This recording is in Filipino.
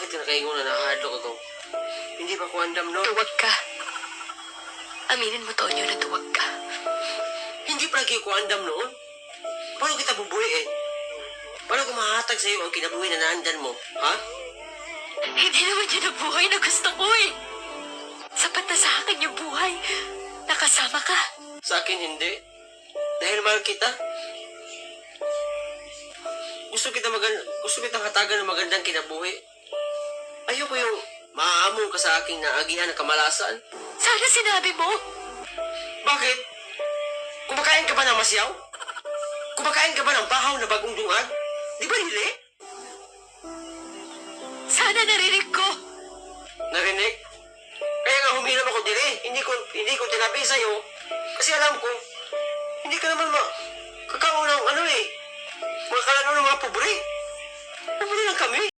bakit ka nakaingon na nakahadlok ako? Hindi pa ko andam, no? Tuwag ka. Aminin mo, Tonyo, na tuwag ka. Hindi pa lagi ko andam noon. Paano kita bubuhay eh? Paano ko mahatag sa'yo ang kinabuhi na naandan mo, ha? Hindi naman yun ang buhay na gusto ko eh. Sapat na sa akin yung buhay. Nakasama ka. Sa akin hindi. Dahil mahal kita. Gusto kita hatagan ng magandang kinabuhi. Ayoko yung maaamong ka sa aking naagihan ng kamalasan. Sana sinabi mo. Bakit? Kumakain ka ba ng masyaw? Kumakain ka ba ng bahaw na bagong dungag? Di ba nili? Sana narinig ko. Narinig? Kaya nga humiram ako dili. Hindi ko tinabi sa'yo. Kasi alam ko, hindi ka naman kakaon ng mga kalano ng mga pobre. Pabili lang kami.